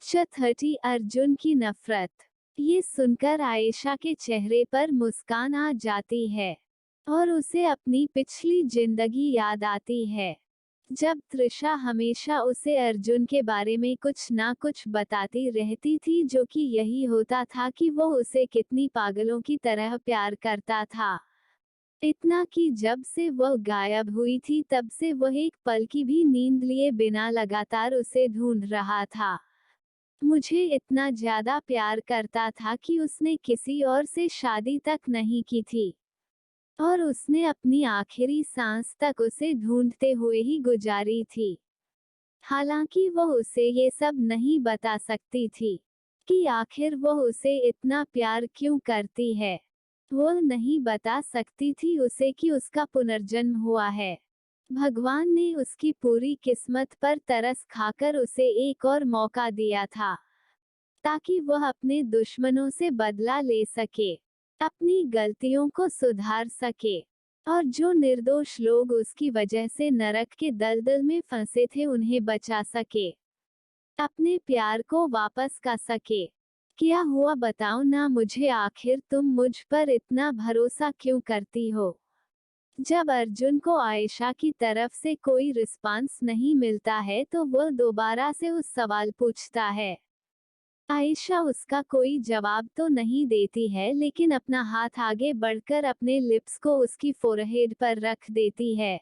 चौथी, अर्जुन की नफरत। ये सुनकर आयशा के चेहरे पर मुस्कान आ जाती है और उसे अपनी पिछली जिंदगी याद आती है, जब तृषा हमेशा उसे अर्जुन के बारे में कुछ ना कुछ बताती रहती थी, जो कि यही होता था कि वो उसे कितनी पागलों की तरह प्यार करता था। इतना कि जब से वह गायब हुई थी तब से वह एक पल की भी नींद लिए बिना लगातार उसे ढूंढ रहा था। मुझे इतना ज्यादा प्यार करता था कि उसने किसी और से शादी तक नहीं की थी और उसने अपनी आखिरी सांस तक उसे ढूंढते हुए ही गुजारी थी। हालांकि वह उसे ये सब नहीं बता सकती थी कि आखिर वह उसे इतना प्यार क्यों करती है। वह नहीं बता सकती थी उसे कि उसका पुनर्जन्म हुआ है। भगवान ने उसकी पूरी किस्मत पर तरस खाकर उसे एक और मौका दिया था, ताकि वह अपने दुश्मनों से बदला ले सके, अपनी गलतियों को सुधार सके और जो निर्दोष लोग उसकी वजह से नरक के दलदल में फंसे थे उन्हें बचा सके, अपने प्यार को वापस का सके। क्या हुआ बताओ ना मुझे, आखिर तुम मुझ पर इतना भरोसा क्यों करती हो? जब अर्जुन को आयशा की तरफ से कोई रिस्पांस नहीं मिलता है तो वह दोबारा से उस सवाल पूछता है। आयशा उसका कोई जवाब तो नहीं देती है, लेकिन अपना हाथ आगे बढ़कर अपने लिप्स को उसकी फोरहेड पर रख देती है।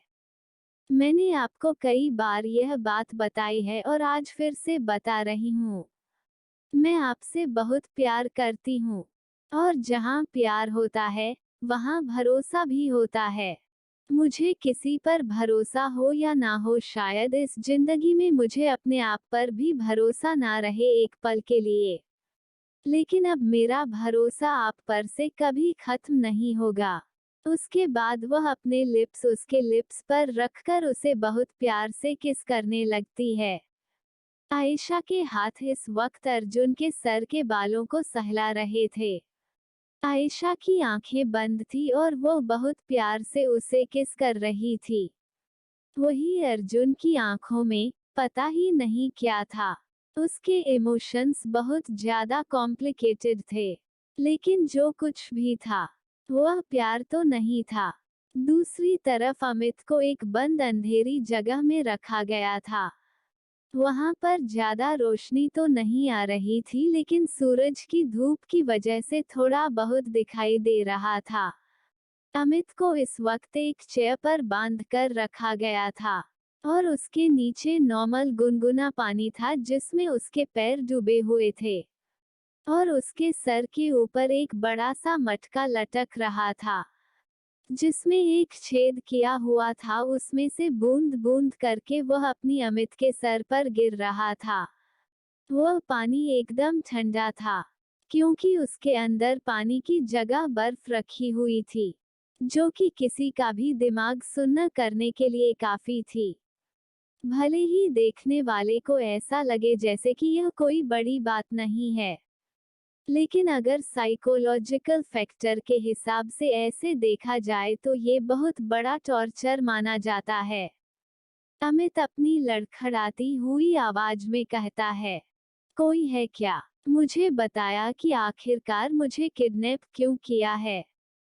मैंने आपको कई बार यह बात बताई है और आज फिर से बता रही हूँ। मैं आपसे बहुत प्यार करती हूँ और जहाँ प्यार होता है वहाँ भरोसा भी होता है। मुझे किसी पर भरोसा हो या ना हो, शायद इस जिंदगी में मुझे अपने आप पर भी भरोसा ना रहे एक पल के लिए, लेकिन अब मेरा भरोसा आप पर से कभी खत्म नहीं होगा। उसके बाद वह अपने लिप्स उसके लिप्स पर रखकर उसे बहुत प्यार से किस करने लगती है। आयशा के हाथ इस वक्त अर्जुन के सर के बालों को सहला रहे थे। आयशा की आंखें बंद थी और वो बहुत प्यार से उसे किस कर रही थी। वही अर्जुन की आंखों में पता ही नहीं क्या था। उसके इमोशंस बहुत ज्यादा कॉम्प्लिकेटेड थे, लेकिन जो कुछ भी था वह प्यार तो नहीं था। दूसरी तरफ अमित को एक बंद अंधेरी जगह में रखा गया था। वहां पर ज्यादा रोशनी तो नहीं आ रही थी, लेकिन सूरज की धूप की वजह से थोड़ा बहुत दिखाई दे रहा था। अमित को इस वक्त एक चेयर पर बांध कर रखा गया था और उसके नीचे नॉर्मल गुनगुना पानी था जिसमें उसके पैर डूबे हुए थे और उसके सर के ऊपर एक बड़ा सा मटका लटक रहा था जिसमें एक छेद किया हुआ था। उसमें से बूंद बूंद करके वह अपनी अमित के सर पर गिर रहा था। वह पानी एकदम ठंडा था क्योंकि उसके अंदर पानी की जगह बर्फ रखी हुई थी, जो कि किसी का भी दिमाग सुन्न करने के लिए काफी थी। भले ही देखने वाले को ऐसा लगे जैसे कि यह कोई बड़ी बात नहीं है, लेकिन अगर साइकोलॉजिकल फैक्टर के हिसाब से ऐसे देखा जाए तो ये बहुत बड़ा टॉर्चर माना जाता है। अमित अपनी लड़खड़ाती हुई आवाज में कहता है, कोई है क्या? मुझे बताया कि आखिरकार मुझे किडनैप क्यों किया है?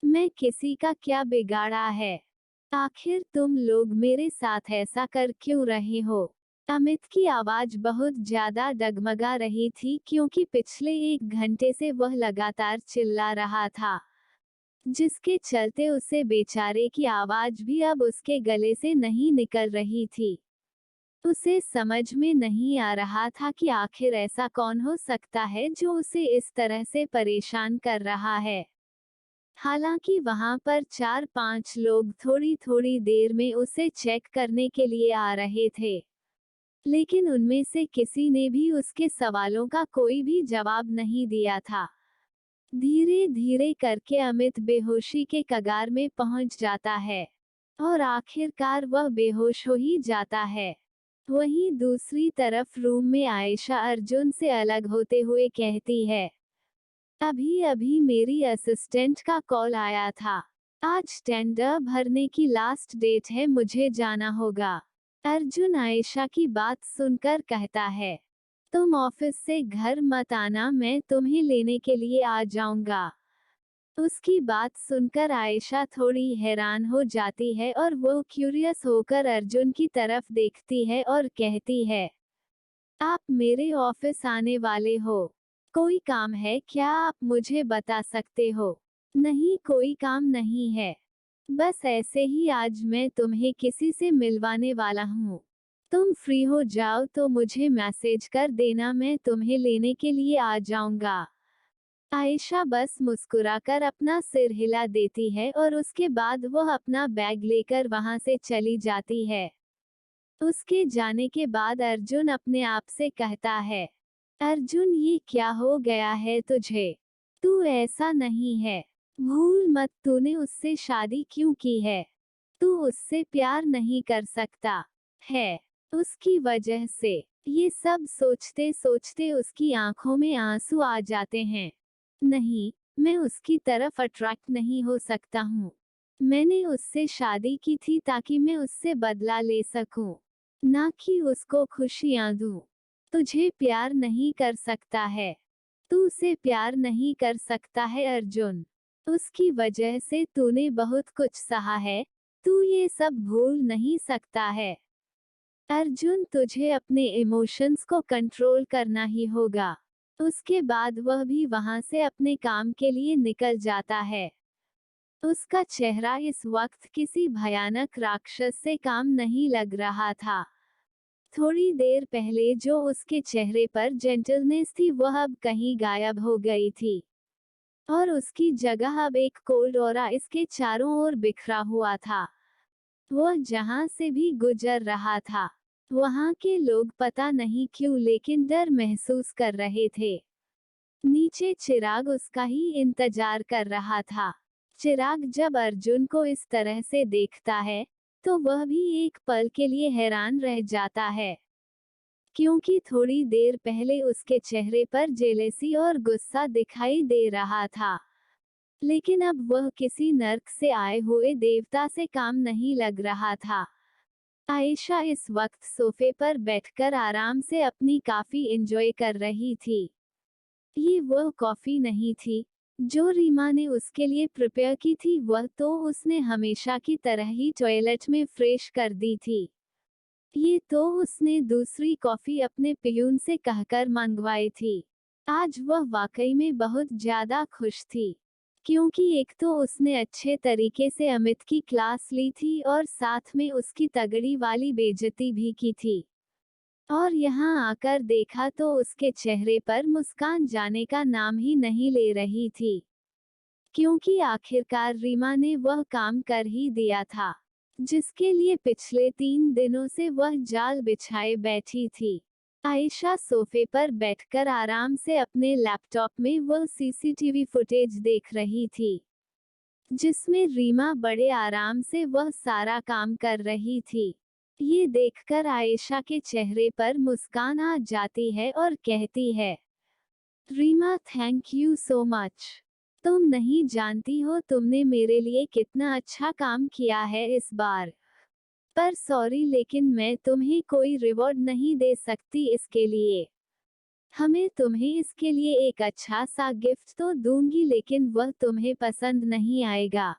मैं किसी का क्या बिगाड़ा है? आखिर तुम लोग मेरे साथ ऐसा कर क्यों रहे हो? अमित की आवाज बहुत ज्यादा डगमगा रही थी क्योंकि पिछले 1 घंटे से वह लगातार चिल्ला रहा था, जिसके चलते उसे बेचारे की आवाज भी अब उसके गले से नहीं निकल रही थी। उसे समझ में नहीं आ रहा था कि आखिर ऐसा कौन हो सकता है जो उसे इस तरह से परेशान कर रहा है। हालांकि वहां पर 4-5 लोग थोड़ी थोड़ी देर में उसे चेक करने के लिए आ रहे थे, लेकिन उनमें से किसी ने भी उसके सवालों का कोई भी जवाब नहीं दिया था। धीरे धीरे करके अमित बेहोशी के कगार में पहुंच जाता है और आखिरकार वह बेहोश हो ही जाता है। वहीं दूसरी तरफ रूम में आयशा अर्जुन से अलग होते हुए कहती है, अभी अभी मेरी असिस्टेंट का कॉल आया था। आज टेंडर भरने की लास्ट डेट है, मुझे जाना होगा। अर्जुन आयशा की बात सुनकर कहता है, तुम ऑफिस से घर मत आना, मैं तुम्हें लेने के लिए आ जाऊंगा। उसकी बात सुनकर आयशा थोड़ी हैरान हो जाती है और वो क्यूरियस होकर अर्जुन की तरफ देखती है और कहती है, आप मेरे ऑफिस आने वाले हो? कोई काम है क्या, आप मुझे बता सकते हो? नहीं, कोई काम नहीं है। बस ऐसे ही आज मैं तुम्हें किसी से मिलवाने वाला हूँ। तुम फ्री हो जाओ तो मुझे मैसेज कर देना, मैं तुम्हें लेने के लिए आ जाऊंगा। आयशा बस मुस्कुराकर अपना सिर हिला देती है और उसके बाद वह अपना बैग लेकर वहां से चली जाती है। उसके जाने के बाद अर्जुन अपने आप से कहता है, अर्जुन ये क्या हो गया है तुझे? तू ऐसा नहीं है। भूल मत, तूने उससे शादी क्यों की है? तू उससे प्यार नहीं कर सकता है। उसकी वजह से। ये सब सोचते सोचते उसकी आंखों में आंसू आ जाते हैं। नहीं, मैं उसकी तरफ अट्रैक्ट नहीं हो सकता हूँ। मैंने उससे शादी की थी ताकि मैं उससे बदला ले सकूं, ना कि उसको खुशियां दूं। तुझे प्यार नहीं कर सकता है। तू उसे प्यार नहीं कर सकता है अर्जुन। उसकी वजह से तूने बहुत कुछ सहा है। तू ये सब भूल नहीं सकता है। अर्जुन, तुझे अपने इमोशंस को कंट्रोल करना ही होगा। उसके बाद वह भी वहां से अपने काम के लिए निकल जाता है। उसका चेहरा इस वक्त किसी भयानक राक्षस से काम नहीं लग रहा था। थोड़ी देर पहले जो उसके चेहरे पर जेंटलनेस थी वह अब कहीं गायब हो गई थी, और उसकी जगह अब एक कोल्ड ऑरा इसके चारों ओर बिखरा हुआ था। वह जहां से भी गुजर रहा था, वहां के लोग पता नहीं क्यों लेकिन डर महसूस कर रहे थे। नीचे चिराग उसका ही इंतजार कर रहा था। चिराग जब अर्जुन को इस तरह से देखता है, तो वह भी एक पल के लिए हैरान रह जाता है, क्योंकि थोड़ी देर पहले उसके चेहरे पर जेलेसी और गुस्सा दिखाई दे रहा था, लेकिन अब वह किसी नर्क से आए हुए देवता से काम नहीं लग रहा था। आयशा इस वक्त सोफे पर बैठकर आराम से अपनी कॉफी एंजॉय कर रही थी। ये वह कॉफी नहीं थी जो रीमा ने उसके लिए प्रिपेयर की थी, वह तो उसने हमेशा की तरह ही टॉयलेट में फ्रेश कर दी थी। ये तो उसने दूसरी कॉफी अपने पियून से कहकर मंगवाई थी। आज वह वाकई में बहुत ज्यादा खुश थी, क्योंकि एक तो उसने अच्छे तरीके से अमित की क्लास ली थी और साथ में उसकी तगड़ी वाली बेइज्जती भी की थी। और यहाँ आकर देखा तो उसके चेहरे पर मुस्कान जाने का नाम ही नहीं ले रही थी, क्योंकि आखिरकार रीमा ने वह काम कर ही दिया था जिसके लिए पिछले 3 दिनों से वह जाल बिछाए बैठी थी। आयशा सोफे पर बैठकर आराम से अपने लैपटॉप में वह सीसीटीवी फुटेज देख रही थी, जिसमें रीमा बड़े आराम से वह सारा काम कर रही थी। ये देखकर आयशा के चेहरे पर मुस्कान आ जाती है और कहती है, Reema thank you so much. तुम नहीं जानती हो तुमने मेरे लिए कितना अच्छा काम किया है इस बार। पर सॉरी, लेकिन मैं तुम्हें कोई रिवॉर्ड नहीं दे सकती इसके लिए। हमें तुम्हें इसके लिए एक अच्छा सा गिफ्ट तो दूंगी, लेकिन वह तुम्हें पसंद नहीं आएगा,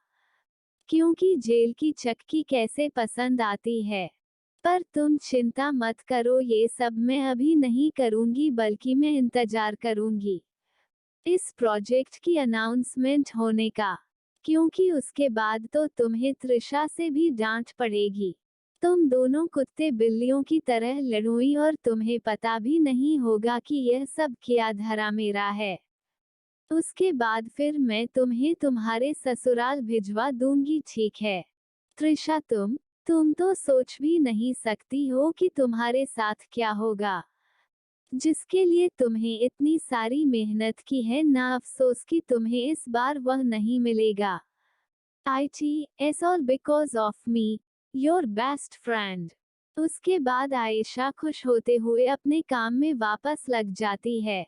क्योंकि जेल की चक्की कैसे पसंद आती है। पर तुम चिंता मत करो, ये सब मैं अभी नहीं करूंगी बल्कि मैं इंतजार करूंगी इस प्रोजेक्ट की अनाउंसमेंट होने का, क्योंकि उसके बाद तो तुम्हें त्रिशा से भी डांट पड़ेगी। तुम दोनों कुत्ते बिल्लियों की तरह लड़ोई और तुम्हें पता भी नहीं होगा कि यह सब किया धरा मेरा है। उसके बाद फिर मैं तुम्हें तुम्हारे ससुराल भिजवा दूंगी, ठीक है? त्रिशा, तुम तो सोच भी नहीं सकती हो कि तुम्हारे साथ क्या होगा, जिसके लिए तुम्हें इतनी सारी मेहनत की है ना, अफसोस कि तुम्हें इस बार वह नहीं मिलेगा। It's all because of me, your best friend. उसके बाद आयशा खुश होते हुए अपने काम में वापस लग जाती है,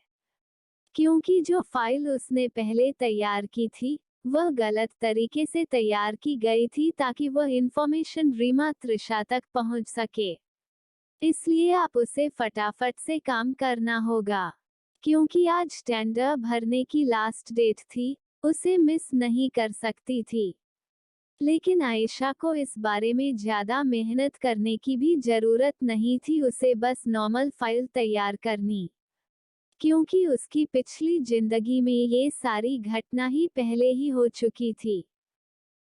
क्योंकि जो फाइल उसने पहले तैयार की थी वह गलत तरीके से तैयार की गई थी ताकि वह इंफॉर्मेशन रीमा त्रिशा तक पहुंच सके। इसलिए आप उसे फटाफट से काम करना होगा, क्योंकि आज टेंडर भरने की लास्ट डेट थी, उसे मिस नहीं कर सकती थी। लेकिन आयशा को इस बारे में ज्यादा मेहनत करने की भी जरूरत नहीं थी, उसे बस नॉर्मल फाइल तैयार करनी, क्योंकि उसकी पिछली जिंदगी में ये सारी घटना ही पहले ही हो चुकी थी।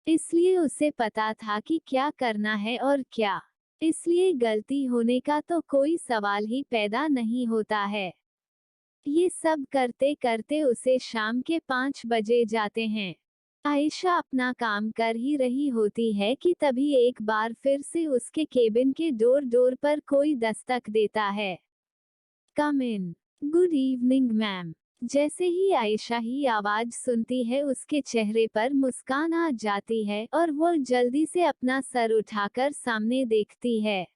इसलिए उसे पता था कि क्या करना है और क्या, इसलिए गलती होने का तो कोई सवाल ही पैदा नहीं होता है। ये सब करते करते उसे शाम के 5 बजे जाते हैं। आयशा अपना काम कर ही रही होती है कि तभी एक बार फिर से उसके केबिन के डोर पर कोई दस्तक देता है। Come in. Good evening ma'am. जैसे ही आयशा ही आवाज सुनती है, उसके चेहरे पर मुस्कान आ जाती है और वो जल्दी से अपना सर उठाकर सामने देखती है।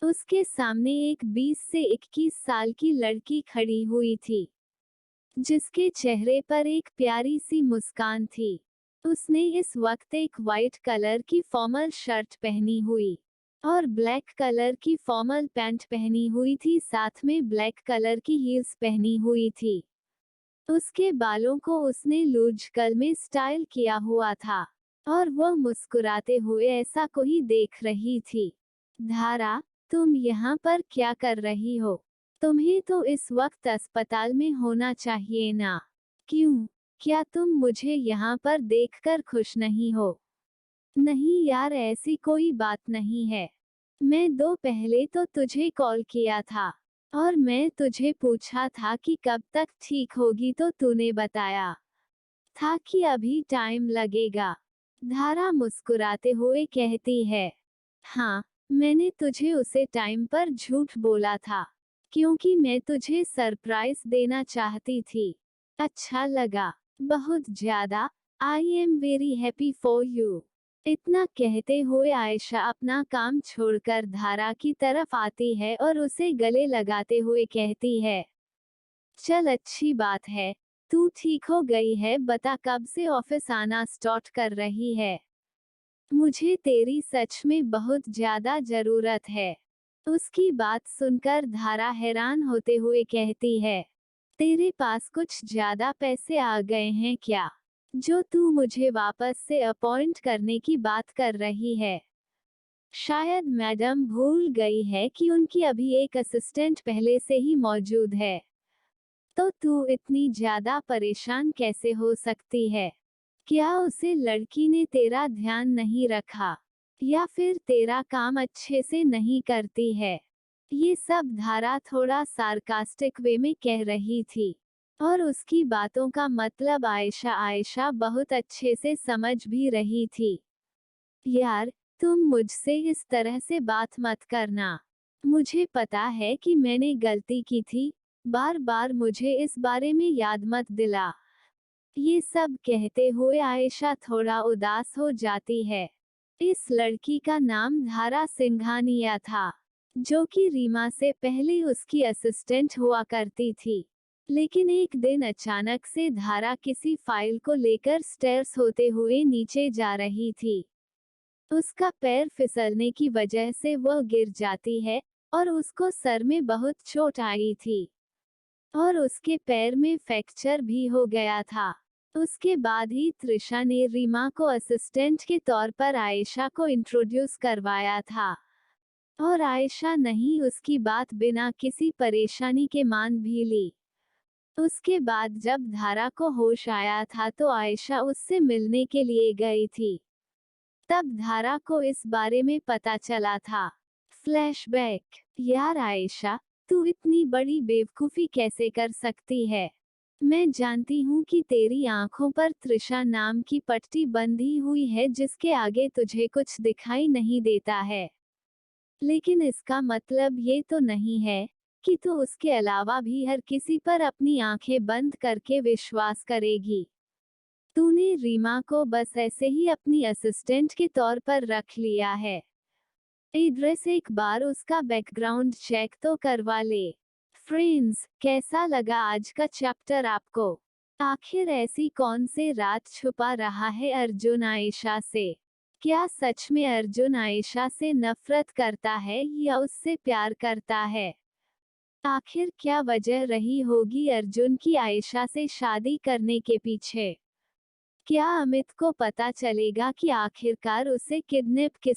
उसके सामने एक 20 से 21 साल की लड़की खड़ी हुई थी, जिसके चेहरे पर एक प्यारी सी मुस्कान थी। उसने इस वक्त एक वाइट कलर की फॉर्मल शर्ट पहनी हुई और ब्लैक कलर की फॉर्मल पैंट पहनी हुई थी, साथ में ब्लैक कलर की हील्स पहनी हुई थी। उसके बालों को उसने लूज कर्ल में स्टाइल किया हुआ था और वह मुस्कुराते हुए ऐसा को ही देख रही थी। धारा, तुम यहाँ पर क्या कर रही हो? तुम्हें तो इस वक्त अस्पताल में होना चाहिए ना? क्यों? क्या तुम मुझे यहाँ पर देखकर खुश नहीं हो? नहीं यार, ऐसी कोई बात नहीं है। मैं दो पहले तो तुझे कॉल किया था और मैं तुझे पूछा था कि कब तक ठीक होगी, तो तूने बताया था कि अभी टाइम लगेगा। धारा मुस्कुराते हुए कहती है, हाँ, मैंने तुझे उसे टाइम पर झूठ बोला था, क्योंकि मैं तुझे सरप्राइज देना चाहती थी। अच्छा लगा, बहुत ज्यादा। I am very happy for you. इतना कहते हुए आयशा अपना काम छोड़कर धारा की तरफ आती है और उसे गले लगाते हुए कहती है, चल अच्छी बात है, तू ठीक हो गई है, बता कब से ऑफिस आना स्टार्ट कर रही है? मुझे तेरी सच में बहुत ज्यादा जरूरत है। उसकी बात सुनकर धारा हैरान होते हुए कहती है, तेरे पास कुछ ज्यादा पैसे आ गए हैं क्या, जो तू मुझे वापस से अपॉइंट करने की बात कर रही है? शायद मैडम भूल गई है कि उनकी अभी एक असिस्टेंट पहले से ही मौजूद है। तो तू इतनी ज्यादा परेशान कैसे हो सकती है? क्या उसे लड़की ने तेरा ध्यान नहीं रखा, या फिर तेरा काम अच्छे से नहीं करती है? ये सब धारा थोड़ा सार्कास्टिक वे में कह रही थी और उसकी बातों का मतलब आयशा बहुत अच्छे से समझ भी रही थी। यार, तुम मुझसे इस तरह से बात मत करना। मुझे पता है कि मैंने गलती की थी, बार बार मुझे इस बारे में याद मत दिला। ये सब कहते हुए आयशा थोड़ा उदास हो जाती है। इस लड़की का नाम धारा सिंघानिया था, जो कि रीमा से पहले उसकी असिस्टेंट हुआ करती थी। लेकिन एक दिन अचानक से धारा किसी फाइल को लेकर स्टेयर्स होते हुए नीचे जा रही थी। उसका पैर फिसलने की वजह से वह गिर जाती है और उसको सर में बहुत चोट आई थी और उसके पैर में फ्रैक्चर भी हो गया था। उसके बाद ही त्रिशा ने रीमा को असिस्टेंट के तौर पर आयशा को इंट्रोड्यूस करवाया था और आयशा नहीं उसकी बात बिना किसी परेशानी के मान भी ली। उसके बाद जब धारा को होश आया था तो आयशा उससे मिलने के लिए गई थी। तब धारा को इस बारे में पता चला था। फ्लैशबैक। यार आयशा, तू इतनी बड़ी बेवकूफी कैसे कर सकती है? मैं जानती हूँ कि तेरी आंखों पर त्रिशा नाम की पट्टी बंधी हुई है, जिसके आगे तुझे कुछ दिखाई नहीं देता है। लेकिन इसका मतलब ये तो नहीं है कि तू उसके अलावा भी हर किसी पर अपनी आंखें बंद करके विश्वास करेगी। तूने रीमा को बस ऐसे ही अपनी असिस्टेंट के तौर पर रख लिया है। एड्रेस एक बार उसका बैकग्राउंड चेक तो करवा ले। फ्रेंड्स, कैसा लगा आज का चैप्टर आपको? आखिर ऐसी कौन से राज छुपा रहा है अर्जुन आयशा से? क्या सच में अर्जुन आयशा से नफरत करता है या उससे प्यार करता है? आखिर क्या वजह रही होगी अर्जुन की आयशा से शादी करने के पीछे? क्या अमित को पता चलेगा कि आखिरकार उसे किडनैप किस